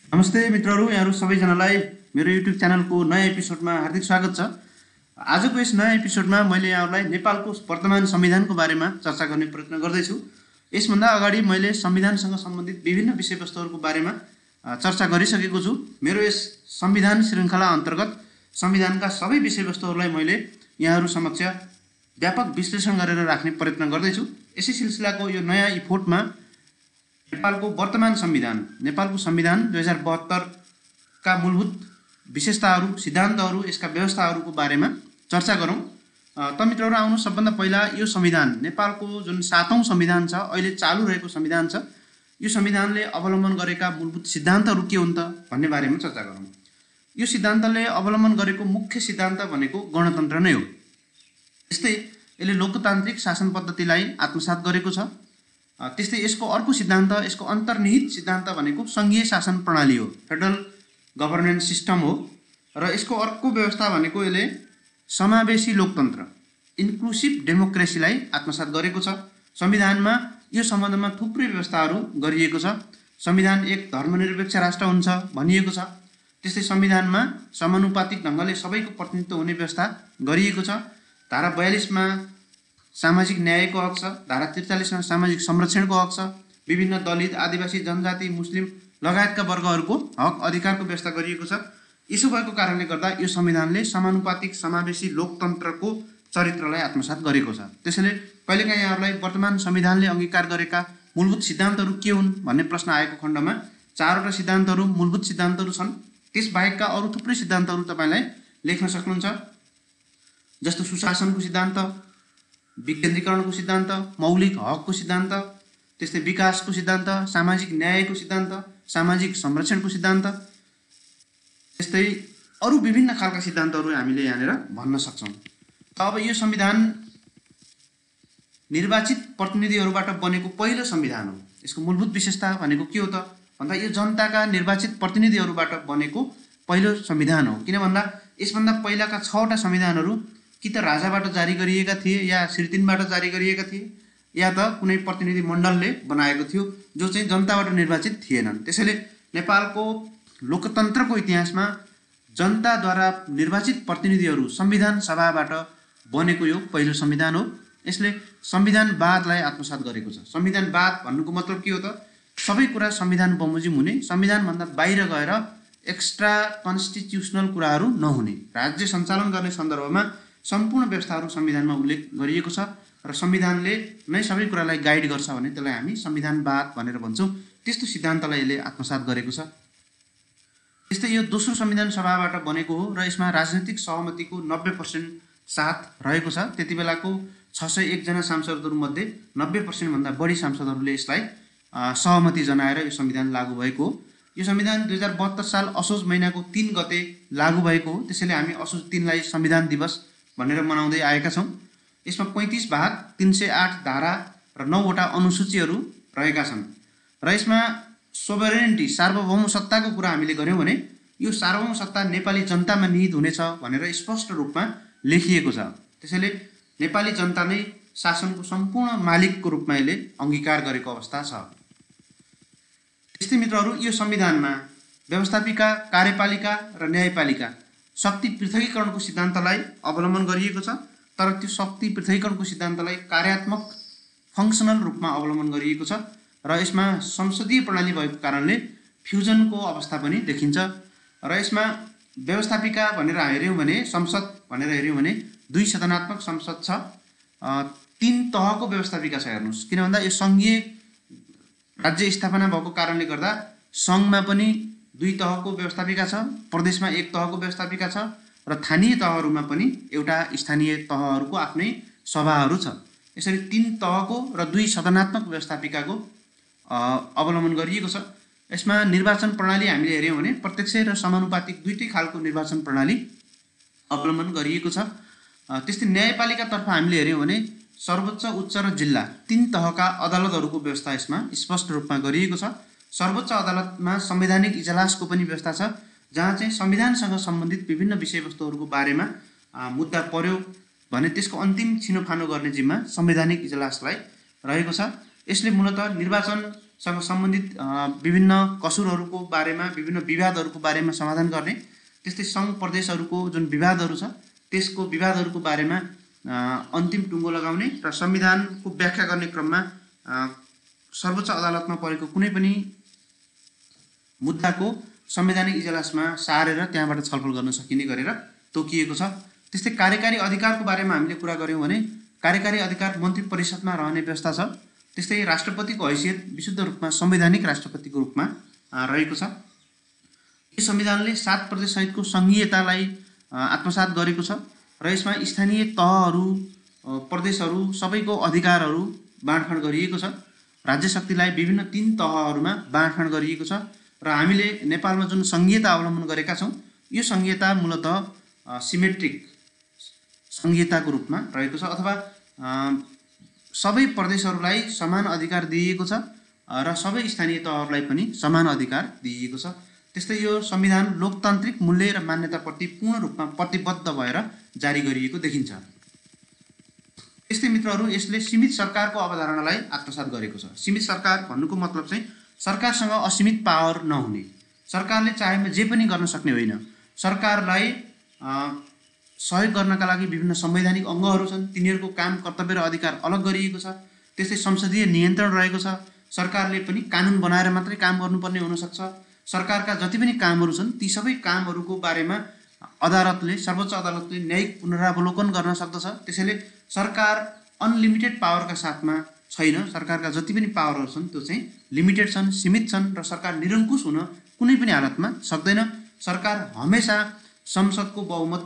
नमस्ते मित्रहरू, यहाँहरू सबैजनालाई मेरो युट्युब च्यानलको नयाँ एपिसोडमा हार्दिक स्वागत छ। आजको यस नयाँ एपिसोडमा मैले यहाँहरूलाई नेपालको वर्तमान संविधानको बारेमा चर्चा गर्ने प्रयत्न गर्दैछु। यसभन्दा अगाडि मैले संविधानसँग सम्बन्धित विभिन्न विषयवस्तुहरूको बारेमा चर्चा गरिसकेको छु। मेरो यस संविधान श्रृङ्खला अन्तर्गत संविधानका सबै विषयवस्तुहरूलाई मैले यहाँहरू समक्ष व्यापक विश्लेषण गरेर राख्ने प्रयत्न गर्दैछु। यसै सिलसिलाको यो नयाँ इफोर्टमा नेपालको वर्तमान संविधान, नेपालको संविधान 2072 का मूलभूत विशेषताहरू, सिद्धान्तहरू, यसका व्यवस्थाहरूको बारेमा चर्चा गरौँ। त मित्रहरू, आउनु सबभन्दा पहिला यो संविधान, नेपालको जुन 7औं संविधान छ, अहिले चालु रहेको संविधान छ, यो संविधानले अवलम्बन गरेका मूलभूत सिद्धान्तहरू के हुन् त भन्ने बारेमा चर्चा गरौँ। यो सिद्धान्तले अवलम्बन गरेको मुख्य सिद्धान्त भनेको गणतन्त्र नै हो। त्यस्तै यसले लोकतान्त्रिक शासन पद्धतिलाई आत्मसात गरेको छ। त्यस्तै यसको अर्को सिद्धान्त, यसको अन्तर्निहित सिद्धान्त भनेको सङ्घीय शासन प्रणाली हो, फेडरल गभर्नेन्स सिस्टम हो। र यसको अर्को व्यवस्था भनेको यसले समावेशी लोकतन्त्र, इन्क्लुसिभ डेमोक्रेसीलाई आत्मसात गरेको छ। संविधानमा यो सम्बन्धमा थुप्रै व्यवस्थाहरू गरिएको छ। संविधान एक धर्मनिरपेक्ष राष्ट्र हुन्छ भनिएको छ। त्यस्तै संविधानमा समानुपातिक ढङ्गले सबैको प्रतिनिधित्व हुने व्यवस्था गरिएको छ। धारा 42 मा सामाजिक न्यायको हक छ, धारा 43 मा सामाजिक संरक्षणको हक छ, विभिन्न दलित, आदिवासी, जनजाति, मुस्लिम लगायतका वर्गहरूको हक अधिकारको व्यवस्था गरिएको छ। यसो भएको कारणले गर्दा यो संविधानले समानुपातिक समावेशी लोकतन्त्रको चरित्रलाई आत्मसात गरेको छ। त्यसैले कहिलेकाहीँ यहाँहरूलाई वर्तमान संविधानले अङ्गीकार गरेका मूलभूत सिद्धान्तहरू के हुन् भन्ने प्रश्न आएको खण्डमा 4वटा सिद्धान्तहरू, मूलभूत सिद्धान्तहरू छन्। त्यसबाहेकका अरू थुप्रै सिद्धान्तहरू तपाईँलाई लेख्न सक्नुहुन्छ, जस्तो सुशासनको सिद्धान्त, विकेन्द्रीकरणको सिद्धान्त, मौलिक हकको सिद्धान्त, त्यस्तै विकासको सिद्धान्त, सामाजिक न्यायको सिद्धान्त, सामाजिक संरक्षणको सिद्धान्त, त्यस्तै अरू विभिन्न खालका सिद्धान्तहरू हामीले यहाँनिर भन्न सक्छौँ। अब यो संविधान निर्वाचित प्रतिनिधिहरूबाट बनेको पहिलो संविधान हो। यसको मूलभूत विशेषता भनेको के हो त भन्दा यो जनताका निर्वाचित प्रतिनिधिहरूबाट बनेको पहिलो संविधान हो। किन भन्दा यसभन्दा पहिलाका 6वटा संविधानहरू कि त राजाबाट जारी गरिएका थिए, या श्रीतिनबाट जारी गरिएका थिए, या त कुनै प्रतिनिधि मण्डलले बनाएको थियो जो चाहिँ जनताबाट निर्वाचित थिएनन्। त्यसैले नेपालको लोकतन्त्रको इतिहासमा जनताद्वारा निर्वाचित प्रतिनिधिहरू संविधान सभाबाट बनेको यो पहिलो संविधान हो। यसले संविधानवादलाई आत्मसात गरेको छ। संविधानवाद भन्नुको मतलब के हो त? सबै कुरा संविधान बमोजिम हुने, संविधानभन्दा बाहिर गएर एक्स्ट्रा कन्स्टिट्युसनल कुराहरू नहुने, राज्य सञ्चालन गर्ने सन्दर्भमा सम्पूर्ण व्यवस्थाहरू संविधानमा उल्लेख गरिएको छ र संविधानले नै सबै कुरालाई गाइड गर्छ भने त्यसलाई हामी संविधानवाद भनेर भन्छौँ। त्यस्तो सिद्धान्तलाई यसले आत्मसात गरेको छ। त्यस्तै यो दोस्रो संविधान सभाबाट बनेको हो र यसमा राजनैतिक सहमतिको 90% साथ रहेको छ। त्यति बेलाको 601 जना सांसदहरूमध्ये 90% भन्दा बढी सांसदहरूले यसलाई सहमति जनाएर यो संविधान लागू भएको हो। यो संविधान 2072 साल असोज महिनाको 3 गते लागू भएको हो। त्यसैले हामी असोज 3 लाई संविधान दिवस भनेर मनाउँदै आएका छौँ। यसमा 35 भाग, 308 धारा र 9वटा अनुसूचीहरू रहेका छन्। र यसमा सोभरेनिटी, सार्वभौम सत्ताको कुरा हामीले गऱ्यौँ भने यो सार्वभौम सत्ता नेपाली जनतामा निहित हुनेछ भनेर स्पष्ट रूपमा लेखिएको छ। त्यसैले नेपाली जनता नै शासनको सम्पूर्ण मालिकको रूपमा यसले अङ्गीकार गरेको अवस्था छ। त्यस्तै मित्रहरू, यो संविधानमा व्यवस्थापिका, कार्यपालिका र न्यायपालिका शक्ति पृथकीकरणको सिद्धान्तलाई अवलम्बन गरिएको छ। तर त्यो शक्ति पृथकीकरणको सिद्धान्तलाई कार्यात्मक, फङ्सनल रूपमा अवलम्बन गरिएको छ र यसमा संसदीय प्रणाली भएको कारणले फ्युजनको अवस्था पनि देखिन्छ। र यसमा व्यवस्थापिका भनेर हेऱ्यौँ भने, संसद भनेर हेऱ्यौँ भने 2 सदनात्मक संसद छ, 3 तहको व्यवस्थापिका छ। हेर्नुहोस्, किन भन्दा यो सङ्घीय राज्य स्थापना भएको कारणले गर्दा सङ्घमा पनि 2 तहको व्यवस्थापिका छ, प्रदेशमा 1 तहको व्यवस्थापिका छ र स्थानीय तहहरूमा पनि एउटा स्थानीय तहहरूको आफ्नै सभाहरू छ। यसरी 3 तहको र 2 सदनात्मक व्यवस्थापिकाको अवलम्बन गरिएको छ। यसमा निर्वाचन प्रणाली हामीले हेऱ्यौँ भने प्रत्यक्ष र समानुपातिक दुईटै खालको निर्वाचन प्रणाली अवलम्बन गरिएको छ। त्यस्तै न्यायपालिकातर्फ हामीले हेऱ्यौँ भने सर्वोच्च, उच्च र जिल्ला 3 तहका अदालतहरूको व्यवस्था यसमा स्पष्ट रूपमा गरिएको छ। सर्वोच्च अदालतमा संवैधानिक इजलासको पनि व्यवस्था छ, जहाँ चाहिँ संविधानसँग सम्बन्धित विभिन्न विषयवस्तुहरूको बारेमा मुद्दा पर्यो भने त्यसको अन्तिम छिनोफानो गर्ने जिम्मा संवैधानिक इजलासलाई रहेको छ। यसले मूलतः निर्वाचन सँग सम्बन्धित विभिन्न कसुरहरूको बारेमा, विभिन्न विवादहरूको बारेमा समाधान गर्ने, त्यस्तै सङ्घ प्रदेशहरूको जुन विवादहरू छ त्यसको विवादहरूको बारेमा अन्तिम टुङ्गो लगाउने र संविधानको व्याख्या गर्ने क्रममा सर्वोच्च अदालतमा परेको कुनै पनि मुद्दाको संवैधानिक इजलासमा सारेर त्यहाँबाट छलफल गर्न सकिने गरेर तोकिएको छ। त्यस्तै कार्यकारी अधिकारको बारेमा हामीले कुरा गऱ्यौँ भने कार्यकारी अधिकार मन्त्री परिषदमा रहने व्यवस्था छ। त्यस्तै राष्ट्रपतिको हैसियत विशुद्ध रूपमा संवैधानिक राष्ट्रपतिको रूपमा रहेको छ। यो संविधानले 7 प्रदेश सहितको सङ्घीयतालाई आत्मसात गरेको छ र यसमा स्थानीय तहहरू, प्रदेशहरू सबैको अधिकारहरू बाँडफाँड गरिएको छ। राज्य शक्तिलाई विभिन्न 3 तहहरूमा बाँडफाँड गरिएको छ र हामीले नेपालमा जुन सङ्घीयता अवलम्बन गरेका छौँ यो सङ्घीयता मूलतः सिमेट्रिक सङ्घीयताको रूपमा रहेको छ, अथवा सबै प्रदेशहरूलाई समान अधिकार दिइएको छ र सबै स्थानीय तहहरूलाई पनि समान अधिकार दिइएको छ। त्यस्तै यो संविधान लोकतान्त्रिक मूल्य र मान्यताप्रति पूर्ण रूपमा प्रतिबद्ध भएर जारी गरिएको देखिन्छ। त्यस्तै मित्रहरू, यसले सीमित सरकारको अवधारणालाई आत्मसात गरेको छ। सीमित सरकार भन्नुको मतलब चाहिँ सरकारसँग असीमित पावर नहुने, सरकारले चाहेमा जे पनि गर्न सक्ने होइन। सरकारलाई सहयोग गर्नका लागि विभिन्न संवैधानिक अङ्गहरू छन्, तिनीहरूको काम, कर्तव्य र अधिकार अलग गरिएको छ। त्यस्तै संसदीय नियन्त्रण रहेको छ। सरकारले पनि कानुन बनाएर मात्रै काम गर्नुपर्ने हुनसक्छ। सरकारका जति पनि कामहरू छन् ती सबै कामहरूको बारेमा अदालतले, सर्वोच्च अदालतले न्यायिक पुनरावलोकन गर्न सक्दछ। त्यसैले सरकार अनलिमिटेड पावरका साथमा छैन। सरकारका जति पनि पावरहरू छन् त्यो चाहिँ लिमिटेड छन्, सीमित छन् र सरकार निरङ्कुश हुन कुनै पनि हालतमा सक्दैन। सरकार हमेसा संसदको बहुमत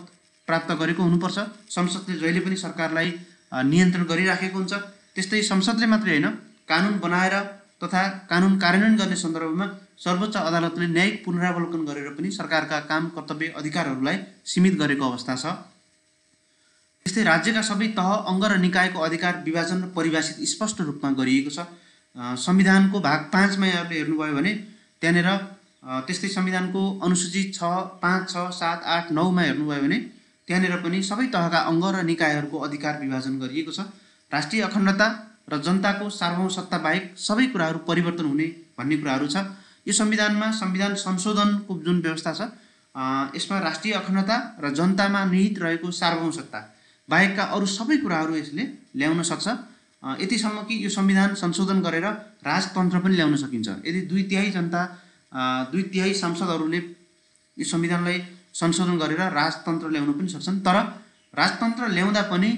प्राप्त गरेको हुनुपर्छ। संसदले जहिले पनि सरकारलाई नियन्त्रण गरिराखेको हुन्छ। त्यस्तै संसदले मात्रै होइन, कानुन बनाएर तथा कानुन कार्यान्वयन गर्ने सन्दर्भमा सर्वोच्च अदालतले न्यायिक पुनरावलोकन गरेर पनि सरकारका काम, कर्तव्य, अधिकारहरूलाई सीमित गरेको अवस्था छ। त्यस्तै राज्यका सबै तह, अङ्ग र निकायको अधिकार विभाजन र परिभाषित स्पष्ट रूपमा गरिएको छ। संविधानको भाग 5 मा यहाँले हेर्नुभयो भने त्यहाँनिर, त्यस्तै संविधानको अनुसूची 6, 5, 6, 7, 8, 9 मा हेर्नुभयो भने त्यहाँनिर पनि सबै तहका अङ्ग र निकायहरूको अधिकार विभाजन गरिएको छ। राष्ट्रिय अखण्डता र जनताको सार्वभौम सत्ता बाहेक सबै कुराहरू परिवर्तन हुने भन्ने कुराहरू छ। यो संविधानमा संविधान संशोधनको जुन व्यवस्था छ यसमा राष्ट्रिय अखण्डता र जनतामा निहित रहेको सार्वभौम सत्ता बाहेकका अरू सबै कुराहरू यसले ल्याउन सक्छ। यतिसम्म कि यो संविधान संशोधन गरेर राजतन्त्र पनि ल्याउन सकिन्छ। यदि 2/3 जनता, 2/3 सांसदहरूले यो संविधानलाई संशोधन गरेर राजतन्त्र ल्याउन पनि सक्छन्। तर राजतन्त्र ल्याउँदा पनि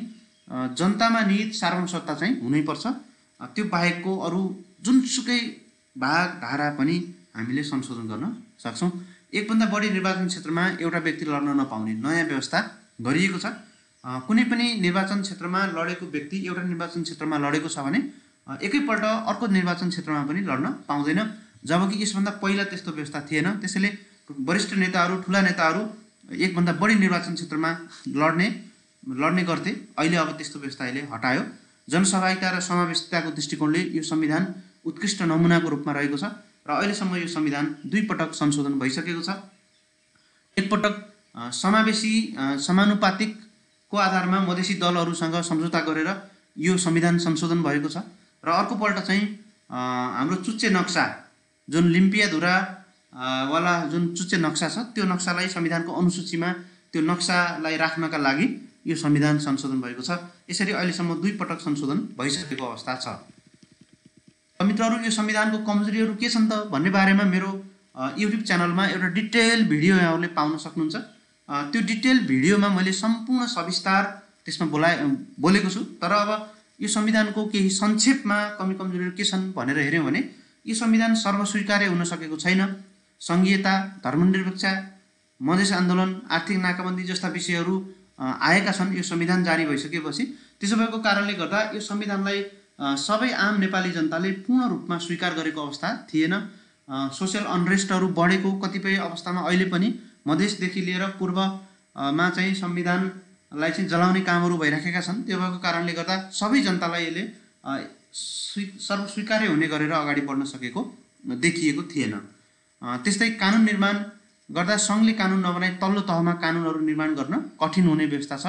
जनतामा निहित सार्वभौम सत्ता चाहिँ हुनैपर्छ। त्यो बाहेकको अरू जुनसुकै भाग, धारा पनि हामीले संशोधन गर्न सक्छौँ। एकभन्दा बढी निर्वाचन क्षेत्रमा एउटा व्यक्ति लड्न नपाउने नयाँ व्यवस्था गरिएको छ। कुनै पनि निर्वाचन क्षेत्रमा लडेको व्यक्ति एउटा निर्वाचन क्षेत्रमा लडेको छ भने एकैपल्ट अर्को निर्वाचन क्षेत्रमा पनि लड्न पाउँदैन, जबकि यसभन्दा पहिला त्यस्तो व्यवस्था थिएन। त्यसैले वरिष्ठ नेताहरू, ठुला नेताहरू एकभन्दा बढी निर्वाचन क्षेत्रमा लड्ने गर्थे। अहिले अब त्यस्तो व्यवस्था अहिले हटायो। जनसहभागिता र समावेशिताको दृष्टिकोणले यो संविधान उत्कृष्ट नमुनाको रूपमा रहेको छ र अहिलेसम्म यो संविधान 2 पटक संशोधन भइसकेको छ। एकपटक समावेशी समानुपातिकको आधारमा मधेसी दलहरूसँग सम्झौता गरेर यो संविधान संशोधन भएको छ र अर्कोपल्ट चाहिँ हाम्रो चुच्चे नक्सा, जुन लिम्पियाधुरा वाला जुन चुच्चे नक्सा छ त्यो नक्सालाई संविधानको अनुसूचीमा त्यो नक्सालाई राख्नका लागि यो संविधान संशोधन भएको छ। यसरी अहिलेसम्म 2 पटक संशोधन भइसकेको अवस्था छ। मित्रहरू, यो संविधानको कमजोरीहरू के छन् त भन्ने बारेमा मेरो युट्युब च्यानलमा एउटा डिटेल भिडियो यहाँहरूले पाउन सक्नुहुन्छ। त्यो डिटेल भिडियोमा मैले सम्पूर्ण सविस्तार त्यसमा बोलेको छु। तर अब यो संविधानको केही संक्षेपमा कमजोरीहरू के छन् भनेर हेऱ्यौँ भने यो संविधान सर्वस्वीकार्य हुन सकेको छैन। सङ्घीयता, धर्मनिरपेक्षता, मधेस आन्दोलन, आर्थिक नाकाबन्दी जस्ता विषयहरू आएका छन् यो संविधान जारी भइसकेपछि। त्यसो भएको कारणले गर्दा यो संविधानलाई सबै आम नेपाली जनताले पूर्ण रूपमा स्वीकार गरेको अवस्था थिएन। सोसियल अनरेस्टहरू बढेको कतिपय अवस्थामा अहिले पनि मधेसदेखि लिएर पूर्वमा चाहिँ संविधानलाई चाहिँ जलाउने कामहरू भइराखेका छन्। त्यो भएको कारणले गर्दा सबै जनतालाई यसले सर्वस्वीकार्य हुने गरेर अगाडि बढ्न सकेको देखिएको थिएन। त्यस्तै कानुन निर्माण गर्दा सङ्घले कानुन नबनाई तल्लो तहमा कानुनहरू निर्माण गर्न कठिन हुने व्यवस्था छ।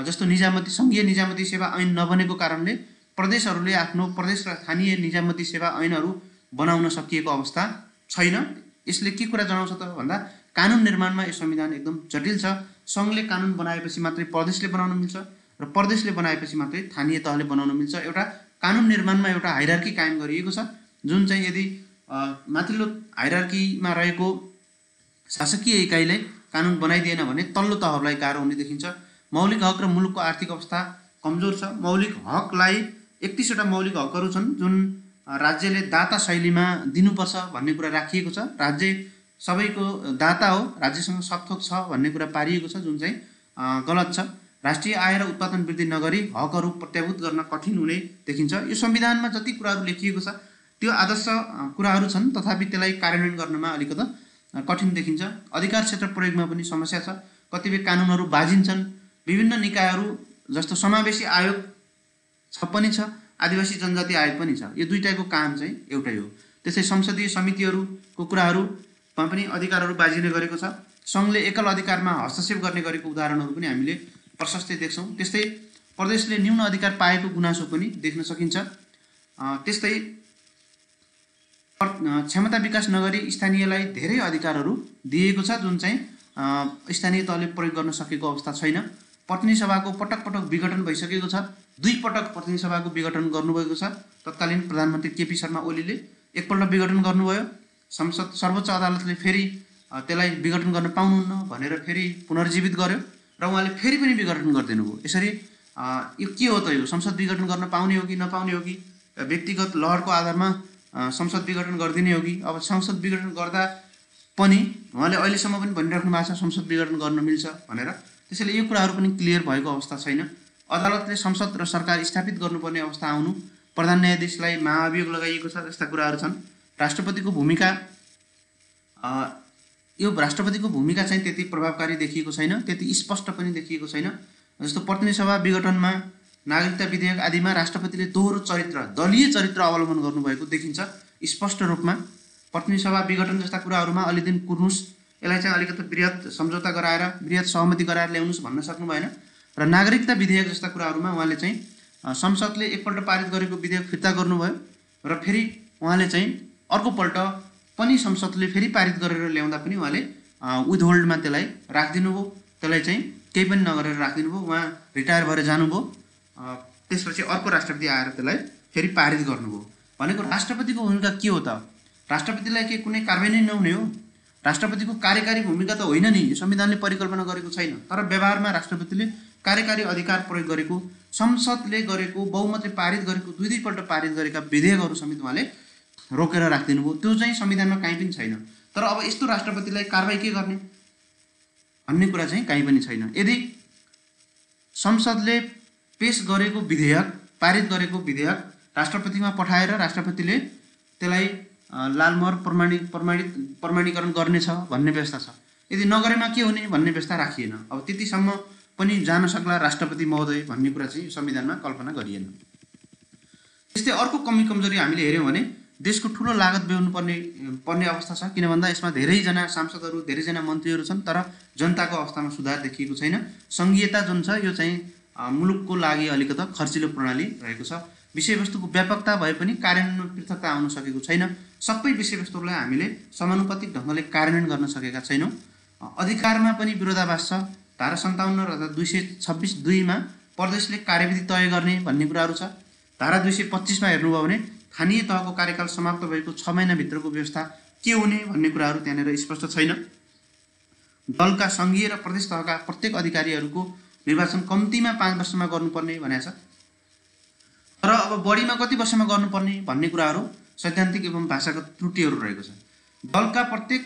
जस्तो निजामती, सङ्घीय निजामती सेवा ऐन नबनेको कारणले प्रदेशहरूले आफ्नो प्रदेश र स्थानीय निजामती सेवा ऐनहरू बनाउन सकिएको अवस्था छैन। यसले के कुरा जनाउँछ त भन्दा कानुन निर्माणमा यो संविधान एकदम जटिल छ। सङ्घले कानुन बनाएपछि मात्रै प्रदेशले बनाउन मिल्छ र प्रदेशले बनाएपछि मात्रै स्थानीय तहले बनाउन मिल्छ। एउटा कानुन निर्माणमा एउटा हायरार्की कायम गरिएको छ, जुन चाहिँ यदि माथिल्लो हायरार्कीमा रहेको शासकीय इकाइले कानुन बनाइदिएन भने तल्लो तहलाई गाह्रो हुने देखिन्छ। मौलिक हक र मुलुकको आर्थिक अवस्था कमजोर छ। मौलिक हकलाई 31वटा मौलिक हकहरू छन् जुन राज्यले दाता शैलीमा दिनुपर्छ भन्ने कुरा राखिएको छ। राज्य सबैको दाता हो, राज्यसँग सबथोक छ भन्ने कुरा पारिएको छ, जुन चाहिँ गलत छ। राष्ट्रिय आय र उत्पादन वृद्धि नगरी हकहरू प्रत्याभूत गर्न कठिन हुने देखिन्छ। यो संविधानमा जति कुराहरू लेखिएको छ त्यो आदर्श कुराहरू छन्, तथापि त्यसलाई कार्यान्वयन गर्नमा अलिकति कठिन देखिन्छ। अधिकार क्षेत्र प्रयोगमा पनि समस्या छ। कतिपय कानुनहरू बाजिन्छन्। विभिन्न निकायहरू जस्तो समावेशी आयोग पनि छ, आदिवासी जनजाति आयोग पनि छ। यो दुईटाको काम चाहिँ एउटै हो। त्यसै संसदीय समितिहरूको कुराहरूमा पनि अधिकारहरू बाजिने गरेको छ। सङ्घले एकल अधिकारमा हस्तक्षेप गर्ने गरेको उदाहरणहरू पनि हामीले प्रशस्तै देख्छौँ। त्यस्तै प्रदेशले न्यून अधिकार पाएको गुनासो पनि देख्न सकिन्छ। त्यस्तै क्षमता विकास नगरी स्थानीयलाई धेरै अधिकारहरू दिएको छ, जुन चाहिँ स्थानीय तहले प्रयोग गर्न सकेको अवस्था छैन। प्रतिनिधि सभाको पटक पटक विघटन भइसकेको छ। 2 पटक प्रतिनिधि सभाको विघटन गर्नुभएको छ। तत्कालीन प्रधानमन्त्री केपी शर्मा ओलीले एकपल्ट विघटन गर्नुभयो। संसद सर्वोच्च अदालतले फेरि त्यसलाई विघटन गर्न पाउनुहुन्न भनेर फेरि पुनर्जीवित गर्यो र उहाँले फेरि पनि विघटन गरिदिनु भयो। यसरी यो के हो त? यो संसद विघटन गर्न पाउने हो कि नपाउने हो कि? व्यक्तिगत लहरको आधारमा संसद विघटन गरिदिने हो कि? अब संसद विघटन गर्दा पनि उहाँले अहिलेसम्म पनि भनिराख्नु भएको छ संसद विघटन गर्न मिल्छ भनेर। त्यसैले यो कुराहरू पनि क्लियर भएको अवस्था छैन। अदालतले संसद र सरकार स्थापित गर्नुपर्ने अवस्था आउनु, प्रधान न्यायाधीशलाई महाभियोग लगाइएको छ जस्ता कुराहरू छन्। राष्ट्रपतिको भूमिका चाहिँ त्यति प्रभावकारी देखिएको छैन, त्यति स्पष्ट पनि देखिएको छैन। जस्तो प्रतिनिधि सभा विघटनमा, नागरिकता विधेयक आदिमा राष्ट्रपतिले दोहोरो चरित्र, दलीय चरित्र अवलम्बन गर्नुभएको देखिन्छ स्पष्ट रूपमा। प्रतिनिधि सभा विघटन जस्ता कुराहरूमा अलिदिन कुर्नुस्, यसलाई चाहिँ अलिकति वृहत सम्झौता गराएर, वृहत सहमति गराएर ल्याउनुहोस् भन्न सक्नु भएन। र नागरिकता विधेयक जस्ता कुराहरूमा उहाँले चाहिँ संसदले एकपल्ट पारित गरेको विधेयक फिर्ता गर्नुभयो र फेरि उहाँले चाहिँ अर्कोपल्ट पनि संसदले फेरि पारित गरेर ल्याउँदा पनि उहाँले विथहोल्डमा त्यसलाई राखिदिनु भयो। त्यसलाई चाहिँ केही पनि नगरेर राखिदिनु भयो। उहाँ रिटायर भएर जानुभयो। त्यसपछि अर्को राष्ट्रपति आएर त्यसलाई फेरि पारित गर्नुभयो। भनेको राष्ट्रपतिको भूमिका के हो त? राष्ट्रपतिलाई के कुनै कारबाही नै नहुने हो? राष्ट्रपतिको कार्यकारी भूमिका त होइन नि, यो संविधानले परिकल्पना गरेको छैन। तर व्यवहारमा राष्ट्रपतिले कार्यकारी अधिकार प्रयोग गरेको, संसदले गरेको, बहुमतले पारित गरेको, 2 पल्ट पारित गरेका विधेयकहरू समेत उहाँले रोकेर राखिदिनु भयो। त्यो चाहिँ संविधानमा कहीँ पनि छैन। तर अब यस्तो राष्ट्रपतिलाई कारबाही के गर्ने भन्ने कुरा चाहिँ कहीँ पनि छैन। यदि संसदले पेश गरेको विधेयक, पारित गरेको विधेयक राष्ट्रपतिमा पठाएर राष्ट्रपतिले त्यसलाई लालमोहर प्रमाणीकरण गर्नेछ भन्ने व्यवस्था छ। यदि नगरेमा के हुने भन्ने व्यवस्था राखिएन। अब त्यतिसम्म पनि जान सक्ला राष्ट्रपति महोदय भन्ने कुरा चाहिँ संविधानमा कल्पना गरिएन। त्यस्तै अर्को कमी कमजोरी हामीले हेऱ्यौँ भने देशको ठुलो लागत बेहोर्नु पर्ने अवस्था छ। किन भन्दा यसमा धेरैजना सांसदहरू, धेरैजना मन्त्रीहरू छन्, तर जनताको अवस्थामा सुधार देखिएको छैन। सङ्घीयता जुन छ यो चाहिँ मुलुकको लागि अलिकति खर्चिलो प्रणाली रहेको छ। विषयवस्तुको व्यापकता भए पनि कार्यान्वयनमा पृथकता आउन सकेको छैन। सबै विषयवस्तुहरूलाई हामीले समानुपातिक ढङ्गले कार्यान्वयन गर्न सकेका छैनौँ। अधिकारमा पनि विरोधाभास छ। धारा 57 र 226(2) प्रदेशले कार्यविधि तय गर्ने भन्ने कुराहरू छ। धारा 225 हेर्नुभयो भने स्थानीय तहको कार्यकाल समाप्त भएको 6 महिनाभित्रको व्यवस्था के हुने भन्ने कुराहरू त्यहाँनिर स्पष्ट छैन। दलका सङ्घीय र प्रदेश तहका प्रत्येक अधिकारीहरूको निर्वाचन कम्तीमा 5 वर्षमा गर्नुपर्ने भनेको छ। तर अब बढीमा कति वर्षमा गर्नुपर्ने भन्ने कुराहरू सैद्धान्तिक एवं भाषागत त्रुटिहरू रहेको छ। दलका प्रत्येक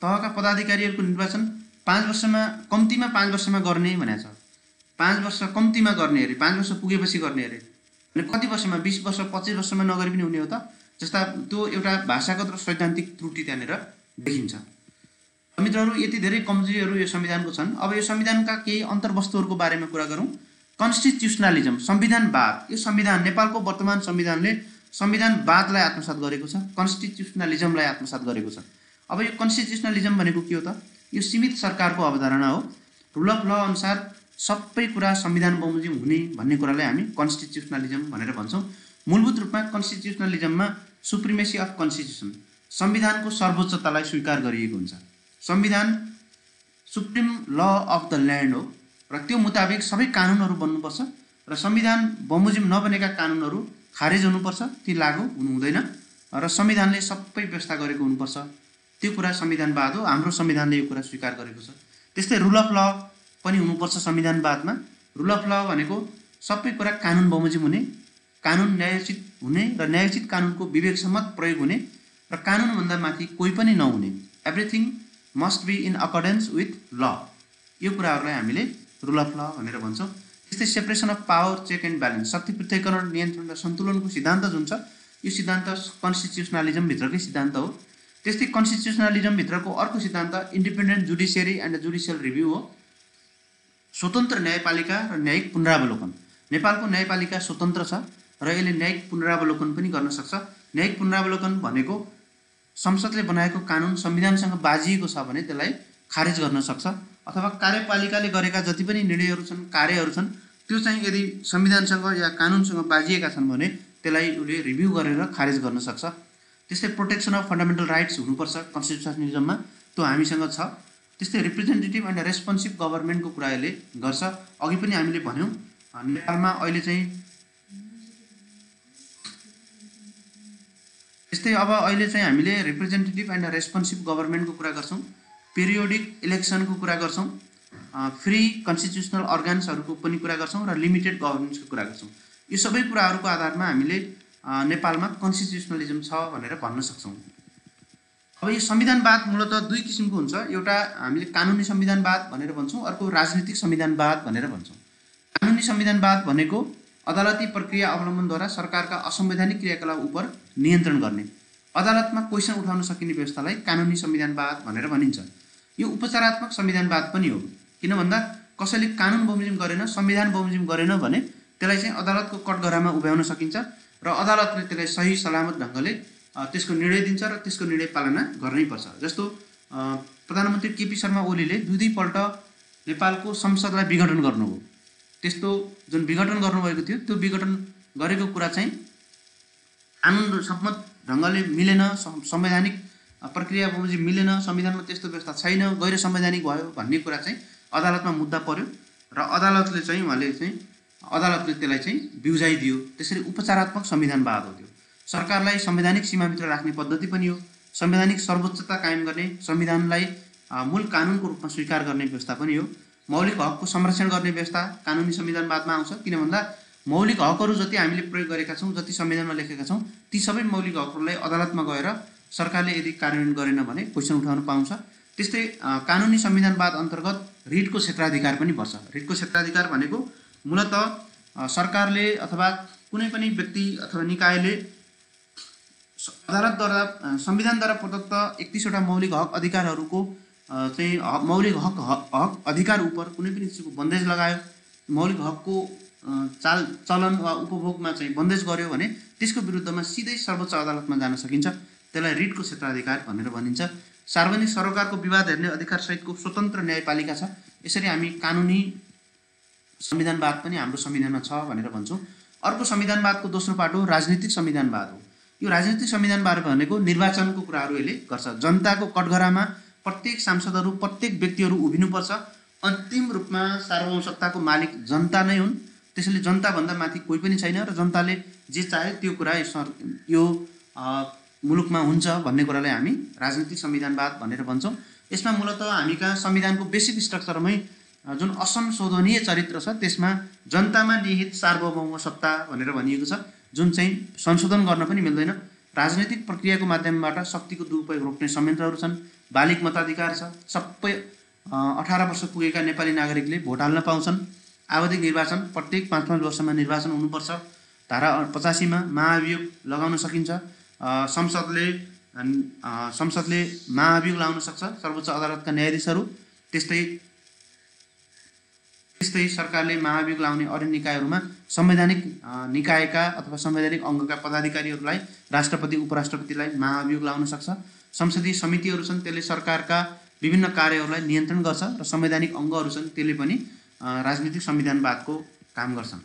तहका पदाधिकारीहरूको निर्वाचन 5 वर्षमा, कम्तीमा 5 वर्षमा गर्ने भनेको छ। 5 वर्ष कम्तीमा गर्ने अरे, 5 वर्ष पुगेपछि गर्ने अरे। अनि कति वर्षमा? 20 वर्ष, 25 वर्षमा नगरी पनि हुने हो त? जस्ता त्यो एउटा भाषागत र सैद्धान्तिक त्रुटि त्यहाँनिर देखिन्छ। मित्रहरू, यति धेरै कमजोरीहरू यो संविधानको छन्। अब यो संविधानका केही अन्तर्वस्तुहरूको बारेमा कुरा गरौँ। कन्स्टिट्युसनलिजम, संविधानवाद। यो संविधान, नेपालको वर्तमान संविधानले संविधानवादलाई आत्मसात गरेको छ, कन्स्टिट्युसनलिजमलाई आत्मसात गरेको छ। अब यो कन्स्टिट्युसनलिजम भनेको के हो त? यो सीमित सरकारको अवधारणा हो। रुल अफ ल अनुसार सबै कुरा संविधान बमोजिम हुने भन्ने कुरालाई हामी कन्स्टिट्युसनलिजम भनेर भन्छौँ। मूलभूत रूपमा कन्स्टिट्युसनलिजममा सुप्रिमेसी अफ कन्स्टिट्युसन, संविधानको सर्वोच्चतालाई स्वीकार गरिएको हुन्छ। संविधान supreme law of the land हो र त्यो मुताबिक सबै कानुनहरू बन्नुपर्छ र संविधान बमोजिम नबनेका कानुनहरू खारेज हुनुपर्छ, ती लागू हुनु हुँदैन र संविधानले सबै व्यवस्था गरेको हुनुपर्छ। त्यो कुरा संविधानवाद हो। हाम्रो संविधानले यो कुरा स्वीकार गरेको छ। त्यस्तै रुल अफ ल पनि हुनुपर्छ संविधानवादमा। रुल अफ ल भनेको सबै कुरा कानुन बमोजिम हुने, कानुन न्यायोचित हुने र न्यायोचित कानुनको विवेकसम्मत प्रयोग हुने र कानुनभन्दा माथि कोही पनि नहुने, everything must be in accordance with law, यो कुराहरूलाई हामीले रुल अफ ल भनेर भन्छौँ। त्यस्तै separation of power, check and balance, शक्ति पृथककरण, नियन्त्रण र सन्तुलनको सिद्धान्त जुन छ यो सिद्धान्त कन्स्टिट्युसनलिजमभित्रकै सिद्धान्त हो। त्यस्तै कन्स्टिट्युसनलिजमभित्रको अर्को सिद्धान्त independent judiciary and judicial review हो। स्वतन्त्र न्यायपालिका र न्यायिक पुनरावलोकन। नेपालको न्यायपालिका स्वतन्त्र छ र यसले न्यायिक पुनरावलोकन पनि गर्न सक्छ। न्यायिक पुनरावलोकन भनेको संसदले बनाएको कानुन संविधानसँग बाजिएको छ भने त्यसलाई खारेज गर्न सक्छ, अथवा कार्यपालिकाले गरेका जति पनि निर्णयहरू छन्, कार्यहरू छन्, त्यो चाहिँ यदि संविधानसँग या कानुनसँग बाजिएका छन् भने त्यसलाई उसले रिभ्यू गरेर खारेज गर्न सक्छ। त्यस्तै प्रोटेक्सन अफ फन्डामेन्टल राइट्स हुनुपर्छ कन्स्टिट्युसनलिजममा, त्यो हामीसँग छ। त्यस्तै रिप्रेजेन्टेटिभ एन्ड रेस्पोन्सिभ गभर्मेन्टको कुरा यसले गर्छ। अघि पनि हामीले भन्यौँ नेपालमा अहिले चाहिँ त्यस्तै अब अहिले चाहिँ हामीले रिप्रेजेन्टेटिभ एन्ड रेस्पोन्सिभ गभर्मेन्टको कुरा गर्छौँ, पिरियोडिक इलेक्सनको कुरा गर्छौँ, फ्री कन्स्टिट्युसनल अर्गान्सहरूको पनि कुरा गर्छौँ र लिमिटेड गभर्नेन्सको कुरा गर्छौँ। यो सबै कुराहरूको आधारमा हामीले नेपालमा कन्स्टिट्युसनलिजम छ भनेर भन्न सक्छौँ। अब यो संविधानवाद मूलतः दुई किसिमको हुन्छ। एउटा हामीले कानुनी संविधानवाद भनेर भन्छौँ, अर्को राजनीतिक संविधानवाद भनेर भन्छौँ। कानुनी संविधानवाद भनेको अदालती प्रक्रिया अवलम्बनद्वारा सरकारका असंवैधानिक क्रियाकलाप उप नियन्त्रण गर्ने, अदालतमा क्वेसन उठाउन सकिने व्यवस्थालाई कानुनी संविधानवाद भनेर भनिन्छ। यो उपचारात्मक संविधानवाद पनि हो। किन भन्दा कसैले कानुन बमोजिम गरेन, संविधान बमोजिम गरेन भने त्यसलाई चाहिँ अदालतको कठघरामा उभ्याउन सकिन्छ र अदालतले त्यसलाई सही सलामत ढङ्गले त्यसको निर्णय दिन्छ र त्यसको निर्णय पालना गर्नै पर्छ। जस्तो प्रधानमन्त्री केपी शर्मा ओलीले दुईपल्ट नेपालको संसदलाई विघटन गर्नुभयो। त्यस्तो जुन विघटन गर्नुभएको थियो त्यो विघटन गरेको कुरा चाहिँ कानुन सम्मत ढङ्गले मिलेन, संवैधानिक प्रक्रिया बमोजिम मिलेन, संविधानमा त्यस्तो व्यवस्था छैन, गैर संवैधानिक भयो भन्ने कुरा चाहिँ अदालतमा मुद्दा पर्यो र अदालतले त्यसलाई चाहिँ बिउजाइदियो। त्यसरी उपचारात्मक संविधानवाद हो। त्यो सरकारलाई संवैधानिक सीमाभित्र राख्ने पद्धति पनि हो, संवैधानिक सर्वोच्चता कायम गर्ने, संविधानलाई मूल कानुनको रूपमा स्वीकार गर्ने व्यवस्था पनि हो। मौलिक हकको संरक्षण गर्ने व्यवस्था कानुनी संविधानवादमा आउँछ। किन भन्दा मौलिक हकहरू जति हामीले प्रयोग गरेका छौँ, जति संविधानमा लेखेका छौँ, ती सबै मौलिक हकहरूलाई अदालतमा गएर सरकारले यदि कार्यान्वयन गरेन भने क्वेसन उठाउन पाउँछ। त्यस्तै कानुनी संविधानवाद अन्तर्गत रिटको क्षेत्राधिकार पनि पर्छ। रिटको क्षेत्राधिकार भनेको मूलतः सरकारले अथवा कुनै पनि व्यक्ति अथवा निकायले अदालतद्वारा संविधानद्वारा प्रदत्त 31वटा मौलिक हक अधिकारहरूको चाहिँ मौलिक हक अधिकार उप कुनै पनि चिजको बन्देज लगायो, मौलिक हकको चलन वा उपभोगमा चाहिँ बन्देज गर्यो भने त्यसको विरुद्धमा सिधै सर्वोच्च अदालतमा जान सकिन्छ। त्यसलाई रिटको क्षेत्राधिकार भनेर भनिन्छ। सार्वजनिक सरोकारको विवाद हेर्ने अधिकार सहितको स्वतन्त्र न्यायपालिका छ। यसरी हामी कानुनी संविधानवाद पनि हाम्रो संविधानमा छ भनेर भन्छौँ। अर्को संविधानवादको दोस्रो पाटो राजनीतिक संविधानवाद हो। यो राजनीतिक संविधानवाद भनेको निर्वाचनको कुराहरू यसले गर्छ। जनताको कठघरामा प्रत्येक सांसदहरू, प्रत्येक व्यक्तिहरू उभिनुपर्छ। अन्तिम रूपमा सार्वभौम सत्ताको मालिक जनता नै हुन्। त्यसैले जनताभन्दा माथि कोही पनि छैन र जनताले जे चाहे त्यो कुरा यो मुलुकमा हुन्छ भन्ने कुरालाई हामी राजनीतिक संविधानवाद भनेर भन्छौँ। यसमा मूलतः हामी कहाँ संविधानको बेसिक स्ट्रक्चरमै जुन असंशोधनीय चरित्र छ त्यसमा जनतामा निहित सार्वभौम सत्ता भनेर भनिएको छ, जुन चाहिँ संशोधन गर्न पनि मिल्दैन। राजनीतिक प्रक्रियाको माध्यमबाट शक्तिको दुरुपयोग रोक्ने संयन्त्रहरू छन्। बालिग मताधिकार छ। सबै 18 वर्ष पुगेका नेपाली नागरिकले भोट हाल्न पाउँछन्। आवधिक निर्वाचन, प्रत्येक 5-5 वर्षमा निर्वाचन हुनुपर्छ। धारा 85 मा महाभियोग लगाउन सकिन्छ। संसदले महाभियोग लगाउन सक्छ, सर्वोच्च अदालतका न्यायाधीशहरू। त्यस्तै सरकारले महाभियोग लगाउने अन्य निकायहरूमा संवैधानिक निकायका अथवा संवैधानिक अङ्गका पदाधिकारीहरूलाई, राष्ट्रपति उपराष्ट्रपतिलाई महाभियोग लगाउन सक्छ। संसदीय समितिहरू छन्, त्यसले सरकारका विभिन्न कार्यहरूलाई नियन्त्रण गर्छ र संवैधानिक अङ्गहरू छन्, त्यसले पनि राजनीतिक संविधानवादको काम गर्छन्।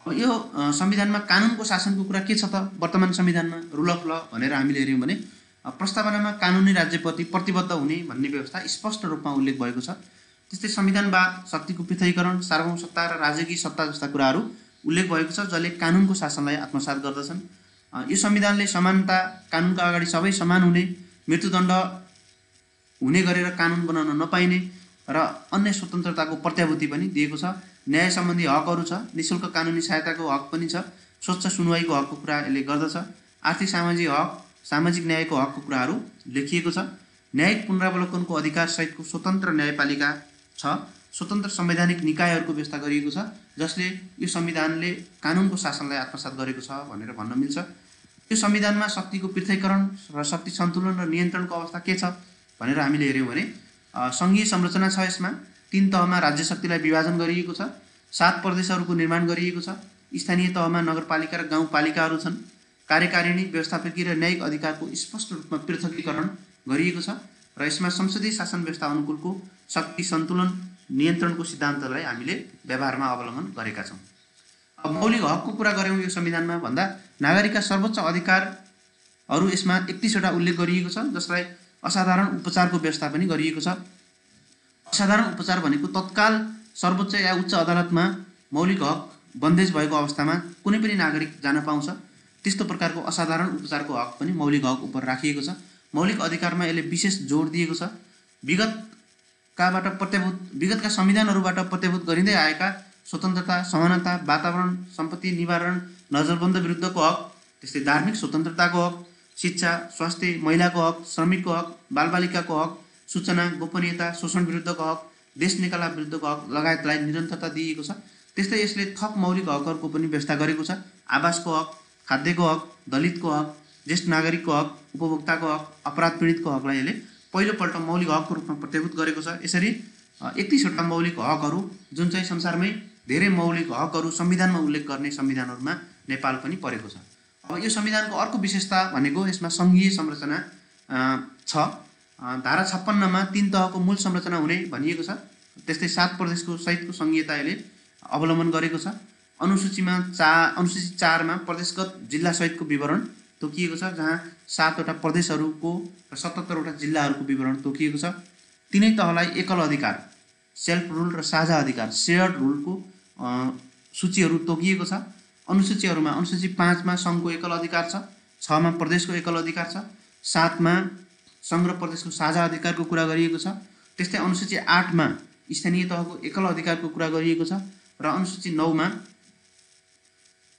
अब यो संविधानमा कानुनको शासनको कुरा के छ त? वर्तमान संविधानमा रुल अफ ल भनेर हामीले हेऱ्यौँ भने प्रस्तावनामा कानुनी राज्यप्रति प्रतिबद्ध हुने भन्ने व्यवस्था स्पष्ट रूपमा उल्लेख भएको छ। त्यस्तै संविधानवाद, शक्तिको पृथकीकरण, सार्वभौम सत्ता र राजकीय सत्ता जस्ता कुराहरू उल्लेख भएको छ जसले कानुनको शासनलाई आत्मसात गर्दछन्। यो संविधानले समानता, कानुनका अगाडि सबै समान हुने, मृत्युदण्ड हुने गरेर कानुन बनाउन नपाइने र अन्य स्वतन्त्रताको प्रत्याभूति पनि दिएको छ। न्याय सम्बन्धी हकहरू छ, निःशुल्क कानुनी सहायताको हक पनि छ, स्वच्छ सुनवाईको हकको कुरा यसले गर्दछ, आर्थिक सामाजिक हक, सामाजिक न्यायको हकको कुराहरू लेखिएको छ। न्यायिक पुनरावलोकनको अधिकार सहितको स्वतन्त्र न्यायपालिका छ, स्वतन्त्र संवैधानिक निकायहरूको व्यवस्था गरिएको छ जसले यो संविधानले कानुनको शासनलाई आत्मसात गरेको छ भनेर भन्न मिल्छ। यो संविधानमा शक्तिको पृथकीकरण र शक्ति सन्तुलन र नियन्त्रणको अवस्था के छ भनेर हामीले हेऱ्यौँ भने सङ्घीय संरचना छ। यसमा 3 तहमा राज्य शक्तिलाई विभाजन गरिएको छ, 7 प्रदेशहरूको निर्माण गरिएको छ, स्थानीय तहमा नगरपालिका र गाउँपालिकाहरू छन्, कार्यकारिणी, व्यवस्थापकीय र न्यायिक अधिकारको स्पष्ट रूपमा पृथकीकरण गरिएको छ र यसमा संसदीय शासन व्यवस्था अनुकूलको शक्ति सन्तुलन नियन्त्रणको सिद्धान्तलाई हामीले व्यवहारमा अवलम्बन गरेका छौँ। अब मौलिक हकको कुरा गऱ्यौँ यो संविधानमा भन्दा नागरिकका सर्वोच्च अधिकारहरू यसमा 31वटा उल्लेख गरिएको छ जसलाई असाधारण उपचारको व्यवस्था पनि गरिएको छ। असाधारण उपचार भनेको तत्काल सर्वोच्च या उच्च अदालतमा मौलिक हक बन्देज भएको अवस्थामा कुनै पनि नागरिक जान पाउँछ। त्यस्तो प्रकारको असाधारण उपचारको हक पनि मौलिक हक उप राखिएको छ। मौलिक अधिकारमा यसले विशेष जोड दिएको छ। विगतका संविधानहरूबाट प्रत्याभूत गरिँदै आएका स्वतन्त्रता, समानता, वातावरण, सम्पत्ति निवारण, नजरबन्द विरुद्धको हक, त्यस्तै धार्मिक स्वतन्त्रताको हक, शिक्षा, स्वास्थ्य, महिलाको हक, श्रमिकको हक, बालबालिकाको हक, सूचना, गोपनीयता, शोषण विरुद्धको हक, देश निकाला विरुद्धको हक लगायतलाई निरन्तरता दिइएको छ। त्यस्तै यसले थप मौलिक हकहरूको पनि व्यवस्था गरेको छ। आवासको हक, खाद्यको हक, दलितको हक, ज्येष्ठ नागरिकको हक, उपभोक्ताको हक, अपराध पीडितको हकलाई यसले पहिलोपल्ट मौलिक हकको रूपमा प्रत्याभूत गरेको छ। यसरी 31वटा मौलिक हकहरू जुन चाहिँ संसारमै धेरै मौलिक हकहरू संविधानमा उल्लेख गर्ने संविधानहरूमा नेपाल पनि परेको छ। अब यो संविधानको अर्को विशेषता भनेको यसमा सङ्घीय संरचना छ। धारा 56मा 3 तहको मूल संरचना हुने भनिएको छ। त्यस्तै 7 प्रदेशको सहितको सङ्घीयता यसले अवलम्बन गरेको छ। अनुसूची 4मा प्रदेशगत जिल्ला सहितको विवरण तोकिएको छ जहाँ 7वटा प्रदेशहरूको र 77वटा जिल्लाहरूको विवरण तोकिएको छ। तिनै तहलाई एकल अधिकार, सेल्फ रुल र साझा अधिकार, सेयर्ड रुलको सूचीहरू तोकिएको छ। अनुसूचीहरूमा अनुसूची 5मा सङ्घको एकल अधिकार छ, 6मा प्रदेशको एकल अधिकार छ, 7मा सङ्घ र प्रदेशको साझा अधिकारको कुरा गरिएको छ। त्यस्तै अनुसूची 8मा स्थानीय तहको एकल अधिकारको कुरा गरिएको छ र अनुसूची 9मा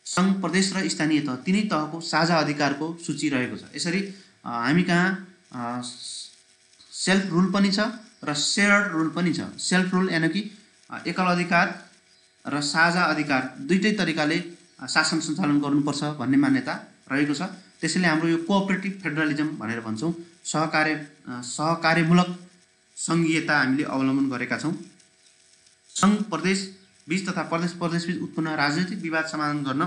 सङ्घ, प्रदेश र स्थानीय तह तिनै तहको साझा अधिकारको सूची रहेको छ। यसरी हामी कहाँ सेल्फ रुल पनि छ र सेयर्ड रुल पनि छ। सेल्फ रुल यानि कि एकल अधिकार र साझा अधिकार दुईटै तरिकाले शासन सञ्चालन गर्नुपर्छ भन्ने मान्यता रहेको छ। त्यसैले हाम्रो यो कोअपरेटिभ फेडरलिजम भनेर भन्छौँ, सहकार्यमूलक सङ्घीयता हामीले अवलम्बन गरेका छौँ। सङ्घ प्रदेश बीच तथा प्रदेश बीच उत्पन्न राजनैतिक विवाद समाधान गर्न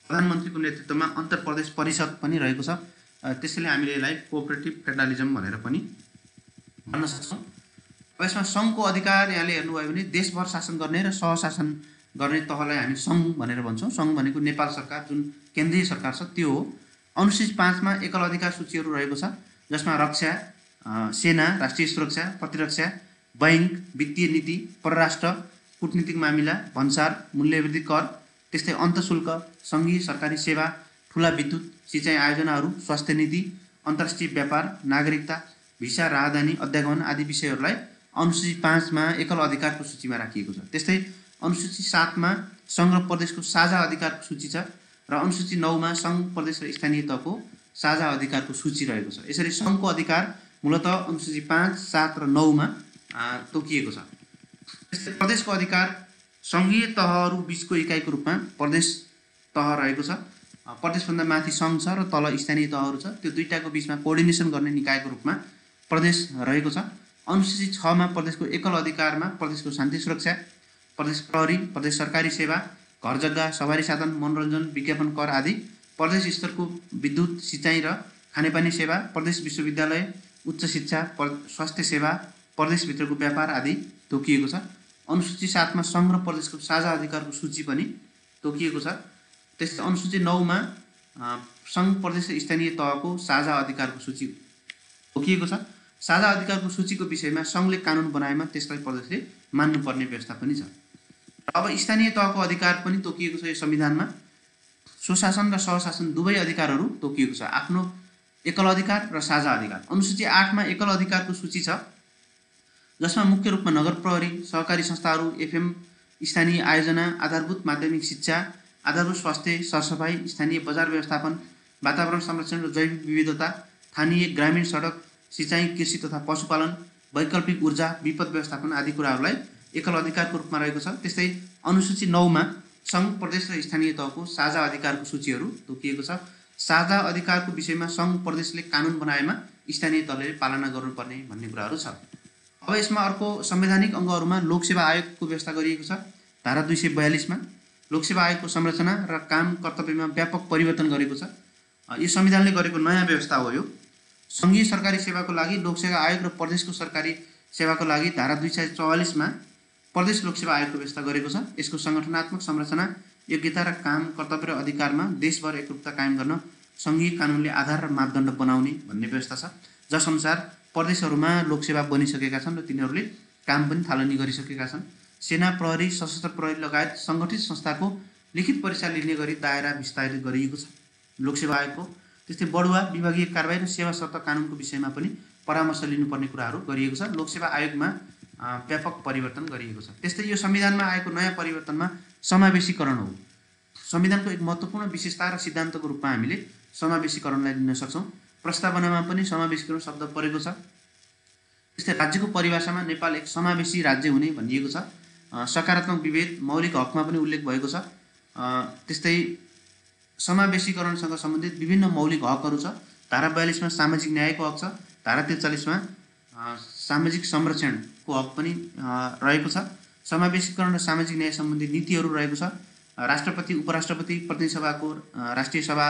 प्रधानमन्त्रीको नेतृत्वमा अन्तर प्रदेश परिषद पनि रहेको छ। त्यसैले हामीले यसलाई कोअपरेटिभ फेडरलिजम भनेर पनि भन्न सक्छौँ। यसमा सङ्घको अधिकार यहाँले हेर्नुभयो भने देशभर शासन गर्ने र सहशासन गर्ने तहलाई हामी सङ्घ भनेर भन्छौँ। सङ्घ भनेको नेपाल सरकार जुन केन्द्रीय सरकार छ त्यो हो। अनुसूची 5मा एकल अधिकार सूचीहरू रहेको छ जसमा रक्षा, सेना, राष्ट्रिय सुरक्षा, प्रतिरक्षा, बैङ्क, वित्तीय नीति, परराष्ट्र, कूटनीतिक मामिला, भन्सार, मूल्यवृद्धि कर, त्यस्तै अन्तशुल्क, सङ्घीय सरकारी सेवा, ठुला विद्युत सिँचाइ आयोजनाहरू, स्वास्थ्य नीति, अन्तर्राष्ट्रिय व्यापार, नागरिकता, भिसा, राजधानी, अध्यागमन आदि विषयहरूलाई अनुसूची 5मा एकल अधिकारको सूचीमा राखिएको छ। त्यस्तै अनुसूची 7मा सङ्घ र प्रदेशको साझा अधिकारको सूची छ र अनुसूची 9मा सङ्घ, प्रदेश र स्थानीय तहको साझा अधिकारको सूची रहेको छ। यसरी सङ्घको अधिकार मूलतः अनुसूची 5, 7 र 9मा तोकिएको छ। त्यस्तै प्रदेशको अधिकार सङ्घीय तहहरू बिचको इकाइको रूपमा प्रदेश तह रहेको छ। प्रदेशभन्दा माथि सङ्घ छ र तल स्थानीय तहहरू छ। त्यो दुईटाको बिचमा कोअर्डिनेसन गर्ने निकायको रूपमा प्रदेश रहेको छ। अनुसूची 6मा प्रदेशको एकल अधिकारमा प्रदेशको शान्ति सुरक्षा, प्रदेश प्रहरी, प्रदेश सरकारी सेवा, घर जग्गा, सवारी साधन, मनोरञ्जन, विज्ञापन कर आदि, प्रदेश स्तरको विद्युत, सिँचाइ र खानेपानी सेवा, प्रदेश विश्वविद्यालय, उच्च शिक्षा, स्वास्थ्य सेवा, प्रदेशभित्रको व्यापार आदि तोकिएको छ। अनुसूची 7मा सङ्घ र प्रदेशको साझा अधिकारको सूची पनि तोकिएको छ। त्यस्तै अनुसूची 9 मा सङ्घ प्रदेश र स्थानीय तहको साझा अधिकारको सूची तोकिएको छ। साझा अधिकारको सूचीको विषयमा सङ्घले कानुन बनाएमा त्यसलाई प्रदेशले मान्नुपर्ने व्यवस्था पनि छ। अब स्थानीय तहको अधिकार पनि तोकिएको छ यो संविधानमा। स्वशासन र सहशासन दुवै अधिकारहरू तोकिएको छ, आफ्नो एकल अधिकार र साझा अधिकार। अनुसूची 8 मा एकल अधिकारको सूची छ, जसमा मुख्य रूपमा नगर प्रहरी, सहकारी संस्थाहरू, एफएम, स्थानीय आयोजना, आधारभूत माध्यमिक शिक्षा, आधारभूत स्वास्थ्य, सरसफाइ, स्थानीय बजार व्यवस्थापन, वातावरण संरक्षण र जैविक विविधता, स्थानीय ग्रामीण सडक, सिँचाइ, कृषि तथा पशुपालन, वैकल्पिक ऊर्जा, विपद व्यवस्थापन आदि कुराहरूलाई एकल अधिकारको रूपमा रहेको छ। त्यस्तै अनुसूची 9 मा सङ्घ प्रदेश र स्थानीय तहको साझा अधिकारको सूचीहरू तोकिएको छ। साझा अधिकारको विषयमा सङ्घ प्रदेशले कानुन बनाएमा स्थानीय तहले पालना गर्नुपर्ने भन्ने कुराहरू छ। अब यसमा अर्को संवैधानिक अङ्गहरूमा लोकसेवा आयोगको व्यवस्था गरिएको छ। धारा 242 मा लोकसेवा आयोगको संरचना र काम कर्तव्यमा व्यापक परिवर्तन गरेको छ। यो संविधानले गरेको नयाँ व्यवस्था हो। यो सङ्घीय सरकारी सेवाको लागि लोकसेवा आयोग र प्रदेशको सरकारी सेवाको लागि धारा 244 मा प्रदेश लोकसेवा आयोगको व्यवस्था गरेको छ। यसको सङ्गठनात्मक संरचना, योग्यता र काम कर्तव्य र अधिकारमा देशभर एकरूपता कायम गर्न सङ्घीय कानुनले आधार र मापदण्ड बनाउने भन्ने व्यवस्था छ, जसअनुसार प्रदेशहरूमा लोकसेवा बनिसकेका छन् र तिनीहरूले काम पनि थालनी गरिसकेका छन्। सेना, प्रहरी, सशस्त्र प्रहरी लगायत सङ्गठित संस्थाको लिखित परीक्षा लिने गरी दायरा विस्तारित गरिएको छ लोकसेवा आयोगको। त्यस्तै बढुवा, विभागीय कारबाही र सेवा शर्त कानुनको विषयमा पनि परामर्श लिनुपर्ने कुराहरू गरिएको छ। लोकसेवा आयोगमा व्यापक परिवर्तन गरिएको छ। त्यस्तै यो संविधानमा आएको नयाँ परिवर्तनमा समावेशीकरण हो। संविधानको एक महत्त्वपूर्ण विशेषता र सिद्धान्तको रूपमा हामीले समावेशीकरणलाई लिन सक्छौँ। प्रस्तावनामा पनि समावेशीकरण शब्द परेको छ। त्यस्तै राज्यको परिभाषामा नेपाल एक समावेशी राज्य हुने भनिएको छ। सकारात्मक विभेद, मौलिक हकमा पनि उल्लेख भएको छ। त्यस्तै समावेशीकरणसँग सम्बन्धित विभिन्न मौलिक हकहरू छ। धारा 42 मा सामाजिक न्यायको हक छ। धारा 43 मा सामाजिक संरक्षणको हक पनि रहेको छ। समावेशीकरण र सामाजिक न्याय सम्बन्धी नीतिहरू रहेको छ। राष्ट्रपति, उपराष्ट्रपति, प्रतिनिधि सभाको राष्ट्रिय सभा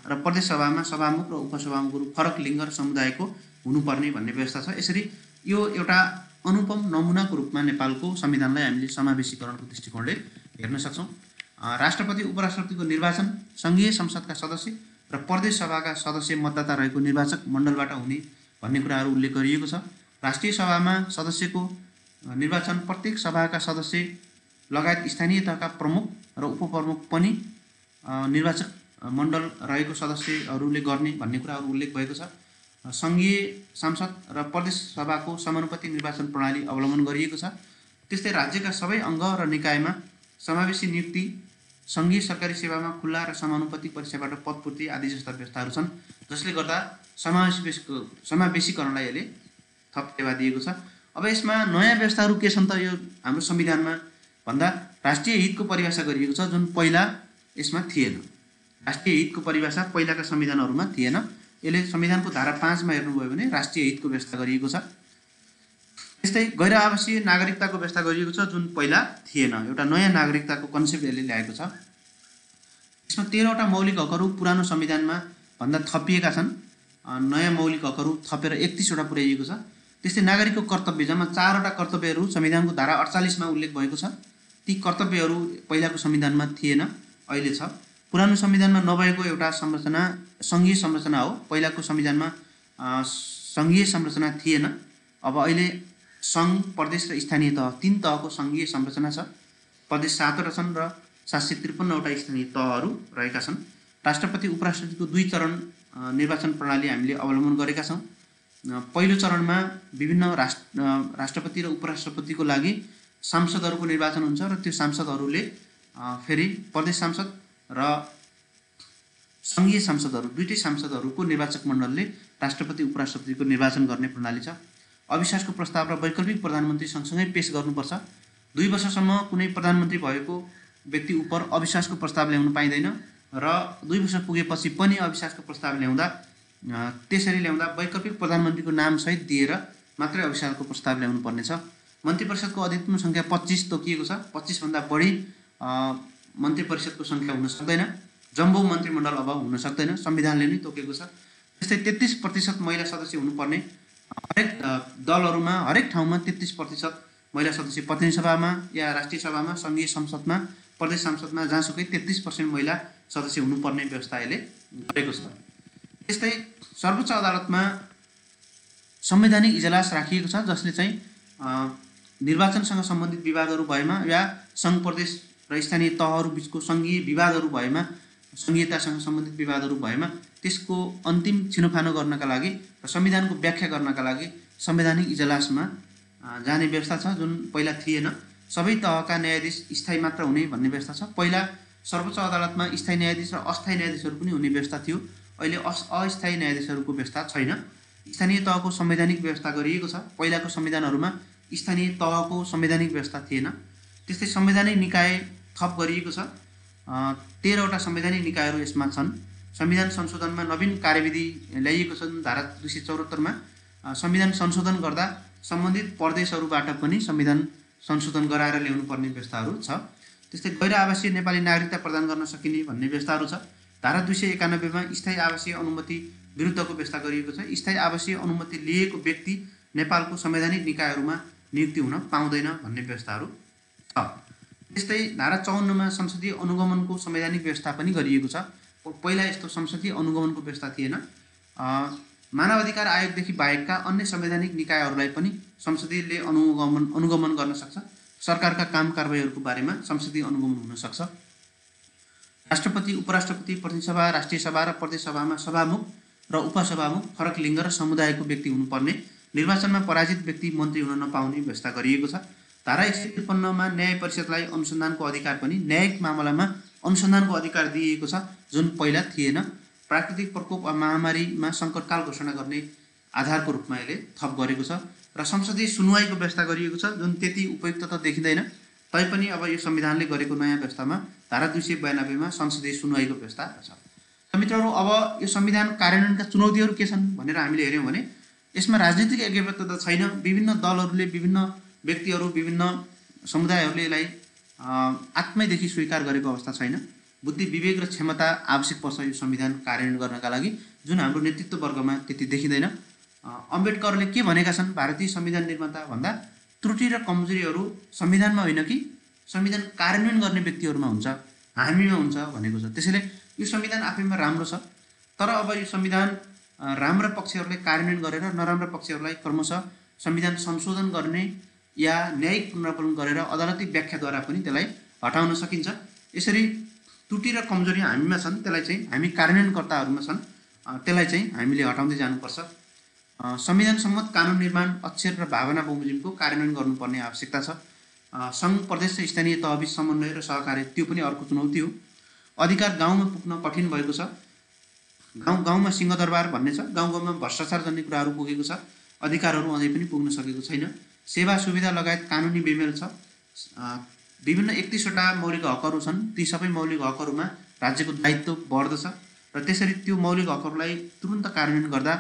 र प्रदेश सभामा सभामुख र उपसभामुखहरू फरक लिङ्ग र समुदायको हुनुपर्ने भन्ने व्यवस्था छ। यसरी यो एउटा अनुपम नमुनाको रूपमा नेपालको संविधानलाई हामीले समावेशीकरणको दृष्टिकोणले हेर्न सक्छौँ। राष्ट्रपति, उपराष्ट्रपतिको निर्वाचन सङ्घीय संसदका सदस्य र प्रदेश सभाका सदस्य मतदाता रहेको निर्वाचक मण्डलबाट हुने भन्ने कुराहरू उल्लेख गरिएको छ। राष्ट्रिय सभामा सदस्यको निर्वाचन प्रत्येक सभाका सदस्य लगायत स्थानीय तहका प्रमुख र उपप्रमुख पनि निर्वाचक मण्डल रहेको सदस्यहरूले गर्ने भन्ने कुराहरू उल्लेख भएको छ। सङ्घीय सांसद र प्रदेश सभाको समानुपातिक निर्वाचन प्रणाली अवलम्बन गरिएको छ। त्यस्तै राज्यका सबै अङ्ग र निकायमा समावेशी नियुक्ति, सङ्घीय सरकारी सेवामा खुल्ला र समानुपातिक परीक्षाबाट पदपूर्ति आदि जस्ता व्यवस्थाहरू छन्, जसले गर्दा समावेशीकरणलाई यसले थप टेवा दिएको छ। अब यसमा नयाँ व्यवस्थाहरू के छन् त यो हाम्रो संविधानमा भन्दा राष्ट्रिय हितको परिभाषा गरिएको छ, जुन पहिला यसमा थिएन। राष्ट्रिय हितको परिभाषा पहिलाका संविधानहरूमा थिएन। यसले संविधानको धारा 5 मा हेर्नुभयो भने राष्ट्रिय हितको व्यवस्था गरिएको छ। त्यस्तै गैर आवासीय नागरिकताको व्यवस्था गरिएको छ, जुन पहिला थिएन। एउटा नयाँ नागरिकताको कन्सेप्ट यसले ल्याएको छ। यसमा 13 वटा मौलिक हकहरू पुरानो संविधानमा भन्दा थपिएका छन्। नयाँ मौलिक हकहरू थपेर 31 वटा पुर्याइएको छ। त्यस्तै नागरिकको कर्तव्य, जम्मा 4 वटा कर्तव्यहरू संविधानको धारा 48 मा उल्लेख भएको छ। ती कर्तव्यहरू पहिलाको संविधानमा थिएन, अहिले छ। पुरानो संविधानमा नभएको एउटा संरचना सङ्घीय संरचना हो। पहिलाको संविधानमा सङ्घीय संरचना थिएन। अब अहिले सङ्घ, प्रदेश र स्थानीय तह 3 तहको सङ्घीय संरचना छ। प्रदेश 7 वटा छन् र 753 वटा स्थानीय तहहरू रहेका छन्। राष्ट्रपति, उपराष्ट्रपतिको 2 चरण निर्वाचन प्रणाली हामीले अवलम्बन गरेका छौँ। पहिलो चरणमा विभिन्न राष्ट्रपति र उपराष्ट्रपतिको लागि सांसदहरूको निर्वाचन हुन्छ र त्यो सांसदहरूले फेरि प्रदेश सांसद र सङ्घीय सांसदहरू, दुईटै सांसदहरूको निर्वाचक मण्डलले राष्ट्रपति, उपराष्ट्रपतिको निर्वाचन गर्ने प्रणाली छ। अविश्वासको प्रस्ताव र वैकल्पिक प्रधानमन्त्री सँगसँगै पेश गर्नुपर्छ। 2 वर्षसम्म कुनै प्रधानमन्त्री भएको व्यक्ति उप अविश्वासको प्रस्ताव ल्याउन पाइँदैन र 2 वर्ष पुगेपछि पनि अविश्वासको प्रस्ताव ल्याउँदा त्यसरी ल्याउँदा वैकल्पिक प्रधानमन्त्रीको नामसहित दिएर मात्रै अविश्वासको प्रस्ताव ल्याउनु पर्नेछ। मन्त्री परिषदको अधिकतम सङ्ख्या 25 तोकिएको छ। 25 भन्दा बढी मन्त्री परिषदको सङ्ख्या हुन सक्दैन। जम्बो मन्त्रीमण्डल अब हुन सक्दैन, संविधानले नै तोकेको छ। त्यस्तै 33% महिला सदस्य हुनुपर्ने, हरेक दलहरूमा हरेक ठाउँमा 33% महिला सदस्य प्रतिनिधि सभामा या राष्ट्रिय सभामा, सङ्घीय संसदमा प्रदेश संसदमा जहाँसुकै 33% महिला सदस्य हुनुपर्ने व्यवस्था यसले गरेको छ। त्यस्तै सर्वोच्च अदालतमा संवैधानिक इजलास राखिएको छ जसले चाहिँ निर्वाचनसँग सम्बन्धित विवादहरू भएमा या सङ्घ प्रदेश र स्थानीय तहहरू बिचको सङ्घीय विवादहरू भएमा, सङ्घीयतासँग सम्बन्धित विवादहरू भएमा त्यसको अन्तिम छिनोफानो गर्नका लागि र संविधानको व्याख्या गर्नका लागि संवैधानिक इजलासमा जाने व्यवस्था छ, जुन पहिला थिएन। सबै तहका न्यायाधीश स्थायी मात्र हुने भन्ने व्यवस्था छ। पहिला सर्वोच्च अदालतमा स्थायी न्यायाधीश र अस्थायी न्यायाधीशहरू पनि हुने व्यवस्था थियो। अहिले अस्थायी न्यायाधीशहरूको व्यवस्था छैन। स्थानीय तहको संवैधानिक व्यवस्था गरिएको छ। पहिलाको संविधानहरूमा स्थानीय तहको संवैधानिक व्यवस्था थिएन। त्यस्तै संवैधानिक निकाय थप गरिएको छ। 13 वटा संवैधानिक निकायहरू यसमा छन्। संविधान संशोधनमा नवीन कार्यविधि ल्याइएको छ। धारा 274 मा संविधान संशोधन गर्दा सम्बन्धित प्रदेशहरूबाट पनि संविधान संशोधन गराएर ल्याउनु पर्ने व्यवस्थाहरू छ। त्यस्तै गैर आवासीय नेपाली नागरिकता प्रदान गर्न सकिने भन्ने व्यवस्थाहरू छ। धारा 291 मा स्थायी आवासीय अनुमति विरुद्धको व्यवस्था गरिएको छ। स्थायी आवासीय अनुमति लिएको व्यक्ति नेपालको संवैधानिक निकायहरूमा नियुक्ति हुन पाउँदैन भन्ने व्यवस्थाहरू छ। त्यस्तै धारा 54 मा संसदीय अनुगमनको संवैधानिक व्यवस्था पनि गरिएको छ। पहिला यस्तो संसदीय अनुगमनको व्यवस्था थिएन। मानव अधिकार आयोगदेखि बाहेकका अन्य संवैधानिक निकायहरूलाई पनि संसदीयले अनुगमन गर्न सक्छ। सरकारका काम कारबाहीहरूको बारेमा संसदीय अनुगमन हुन सक्छ। राष्ट्रपति, उपराष्ट्रपति, प्रतिनिधि सभा, राष्ट्रिय सभा र प्रदेश सभामा सभामुख र उपसभामुख फरक लिङ्ग र समुदायको व्यक्ति हुनुपर्ने, निर्वाचनमा पराजित व्यक्ति मन्त्री हुन नपाउने व्यवस्था गरिएको छ। धारा 153 मा न्याय परिषदलाई अनुसन्धानको अधिकार पनि न्यायिक मामलामा अनुसन्धानको अधिकार दिइएको छ, जुन पहिला थिएन। प्राकृतिक प्रकोप वा महामारीमा सङ्कटकाल घोषणा गर्ने आधारको रूपमा यसले थप गरेको छ र संसदीय सुनवाईको व्यवस्था गरिएको छ, जुन त्यति उपयुक्त त देखिँदैन। तैपनि अब यो संविधानले गरेको नयाँ व्यवस्थामा धारा 292 मा संसदीय सुनवाईको व्यवस्था छ। मित्रहरू, अब यो संविधान कार्यान्वयनका चुनौतीहरू के छन् भनेर हामीले हेऱ्यौँ भने यसमा राजनीतिक ऐक्यबद्धता छैन। विभिन्न दलहरूले, विभिन्न व्यक्तिहरू, विभिन्न समुदायहरूले यसलाई आत्मैदेखि स्वीकार गरेको अवस्था छैन। बुद्धि, विवेक र क्षमता आवश्यक पर्छ यो संविधान कार्यान्वयन गर्नका लागि, जुन हाम्रो नेतृत्व वर्गमा त्यति देखिँदैन। अम्बेडकरले के भनेका छन् भारतीय संविधान निर्माता भन्दा, त्रुटि र कमजोरीहरू संविधानमा होइन कि संविधान कार्यान्वयन गर्ने व्यक्तिहरूमा हुन्छ, हामीमा हुन्छ भनेको छ। त्यसैले यो संविधान आफैमा राम्रो छ, तर अब यो संविधान राम्रा पक्षहरूलाई कार्यान्वयन गरेर नराम्रा पक्षहरूलाई क्रमशः संविधान संशोधन गर्ने या न्यायिक पुनरावलोकन गरेर अदालती व्याख्याद्वारा पनि त्यसलाई हटाउन सकिन्छ। यसरी त्रुटि र कमजोरी हामीमा छन्, त्यसलाई चाहिँ हामी कार्यान्वयनकर्ताहरूमा छन्, त्यसलाई चाहिँ हामीले हटाउँदै जानुपर्छ। संविधान सम्मत कानुन निर्माण, अक्षर र भावना बमोजिमको कार्यान्वयन गर्नुपर्ने आवश्यकता छ। सङ्घ, प्रदेश र स्थानीय तहबीच समन्वय र सहकार्य त्यो पनि अर्को चुनौती हो। अधिकार गाउँमा पुग्न कठिन भएको छ। गाउँमा सिंहदरबार भन्ने छ, गाउँमा भ्रष्टाचार जन्ने कुराहरू पुगेको छ, अधिकारहरू अझै पनि पुग्न सकेको छैन। सेवा सुविधा लगायत कानुनी बेमेल छ। विभिन्न 31 वटा मौलिक हकहरू छन्। ती सबै मौलिक हकहरूमा राज्यको दायित्व बढ्दछ र त्यसरी त्यो मौलिक हकहरूलाई तुरुन्त कार्यान्वयन गर्दा,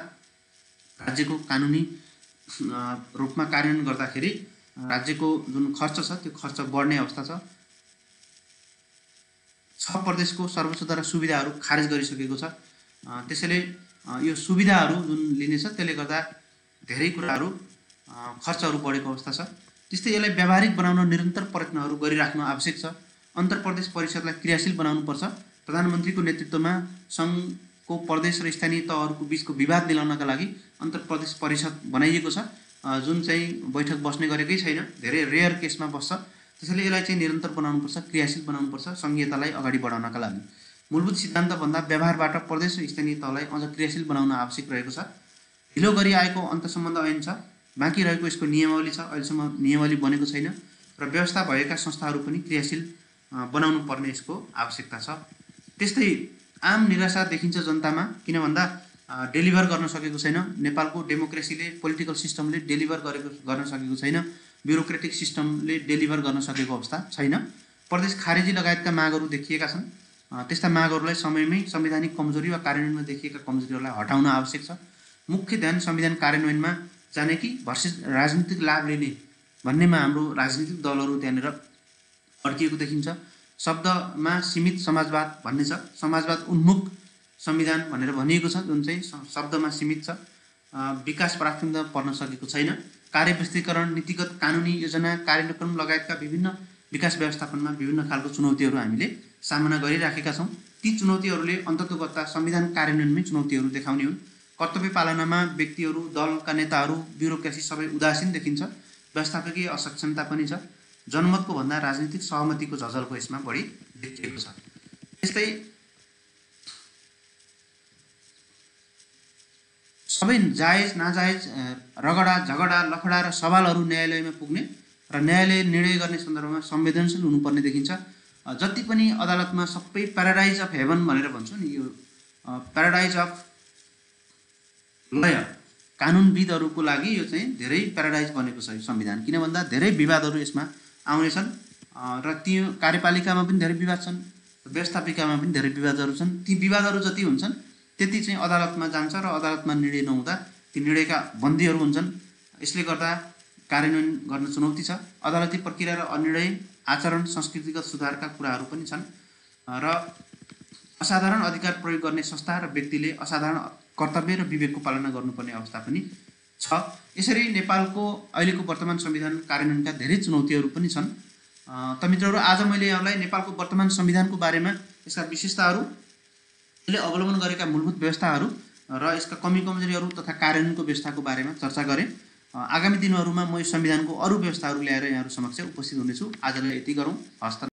राज्यको कानुनी रूपमा कार्यान्वयन गर्दाखेरि राज्यको जुन खर्च छ त्यो खर्च बढ्ने अवस्था छ। 6 प्रदेशको सर्वोच्चद्वारा सुविधाहरू खारेज गरिसकेको छ। त्यसैले यो सुविधाहरू जुन लिनेछ त्यसले गर्दा धेरै कुराहरू खर्चहरू बढेको अवस्था छ। त्यस्तै यसलाई व्यावहारिक बनाउन निरन्तर प्रयत्नहरू गरिराख्न आवश्यक छ। अन्तर्प्रदेश परिषदलाई क्रियाशील बनाउनुपर्छ। प्रधानमन्त्रीको नेतृत्वमा सङ्घको प्रदेश र स्थानीय तहहरूको बिचको विवाद मिलाउनका लागि अन्तर्प्रदेश परिषद बनाइएको छ, जुन चाहिँ बैठक बस्ने गरेकै छैन, धेरै रेयर केसमा बस्छ। त्यसैले यसलाई चाहिँ निरन्तर बनाउनुपर्छ, क्रियाशील बनाउनुपर्छ सङ्घीयतालाई अगाडि बढाउनका लागि। मूलभूत सिद्धान्तभन्दा व्यवहारबाट प्रदेश र स्थानीय तहलाई अझ क्रियाशील बनाउन आवश्यक रहेको छ। ढिलो गरी आएको अन्तर्सम्बन्ध ऐन छ, बाँकी रहेको यसको नियमावली छ, अहिलेसम्म नियमावली बनेको छैन र व्यवस्था भएका संस्थाहरू पनि क्रियाशील बनाउनु पर्ने यसको आवश्यकता छ। त्यस्तै आम निराशा देखिन्छ जनतामा, किन भन्दा डेलिभर गर्न सकेको छैन। नेपालको डेमोक्रेसीले, पोलिटिकल सिस्टमले डेलिभर गर्न सकेको छैन। ब्युरोक्रेटिक सिस्टमले डेलिभर गर्न सकेको अवस्था छैन। प्रदेश खारेजी लगायतका मागहरू देखिएका छन्। त्यस्ता मागहरूलाई समयमै संवैधानिक कमजोरी वा कार्यान्वयनमा देखिएका कमजोरीहरूलाई हटाउन आवश्यक छ। मुख्य ध्यान संविधान कार्यान्वयनमा जाने कि भर्सेस राजनीतिक लाभ लिने भन्नेमा हाम्रो राजनीतिक दलहरू त्यहाँनिर अड्किएको देखिन्छ। शब्दमा सीमित समाजवाद भन्ने छ, समाजवाद उन्मुख संविधान भनेर भनिएको छ, जुन चाहिँ शब्दमा सीमित छ। विकास प्राथमिकता पर्न सकेको छैन। कार्यविस्तृतीकरण, नीतिगत कानुनी योजना, कार्यक्रम लगायतका विभिन्न विकास व्यवस्थापनमा विभिन्न खालको चुनौतीहरू हामीले सामना गरिराखेका छौँ। ती चुनौतीहरूले अन्ततोगत्ता संविधान कार्यान्वयनमै चुनौतीहरू देखाउने हुन्। कर्तव्य पालनामा व्यक्तिहरू, दलका नेताहरू, ब्युरोक्रेसी सबै उदासीन देखिन्छ। व्यवस्थापकीय असक्षमता पनि छ। जनमतको भन्दा राजनीतिक सहमतिको झझल्को यसमा बढी देखिएको छ। त्यस्तै सबै जायज नाजायज रगडा झगडा लफडा र सवालहरू न्यायालयमा पुग्ने र न्यायालय निर्णय गर्ने सन्दर्भमा संवेदनशील हुनुपर्ने देखिन्छ। जति पनि अदालतमा सबै प्याराडाइज अफ हेभन भनेर भन्छौँ नि, यो प्याराडाइज अफ लयर कानुनविदहरूको लागि यो चाहिँ धेरै प्याराडाइज बनेको छ यो संविधान। किन भन्दा धेरै विवादहरू यसमा आउनेछन् र ती कार्यपालिकामा पनि धेरै विवाद छन्, व्यवस्थापिकामा पनि धेरै विवादहरू छन्। ती विवादहरू जति हुन्छन् त्यति चाहिँ अदालतमा जान्छ र अदालतमा निर्णय नहुँदा ती निर्णयका बन्दीहरू हुन्छन्। यसले गर्दा कार्यान्वयन गर्न चुनौती छ। अदालती प्रक्रिया र अनिर्णय आचरण संस्कृतिगत सुधारका कुराहरू पनि छन् र असाधारण अधिकार प्रयोग गर्ने संस्था र व्यक्तिले असाधारण कर्तव्य र विवेकको पालना गर्नुपर्ने अवस्था पनि छ। यसरी नेपालको अहिलेको वर्तमान संविधान कार्यान्वयनका धेरै चुनौतीहरू पनि छन्। त मित्रहरू, आज मैले यहाँलाई नेपालको वर्तमान संविधानको बारेमा यसका विशेषताहरू, यसले अवलम्बन गरेका मूलभूत व्यवस्थाहरू र यसका कमी कमजोरीहरू तथा कार्यान्वयनको व्यवस्थाको बारेमा चर्चा गरेँ। आगामी दिनहरूमा म यो संविधानको अरू व्यवस्थाहरू ल्याएर यहाँहरू समक्ष उपस्थित हुनेछु। आजलाई यति गरौँ। हस्त।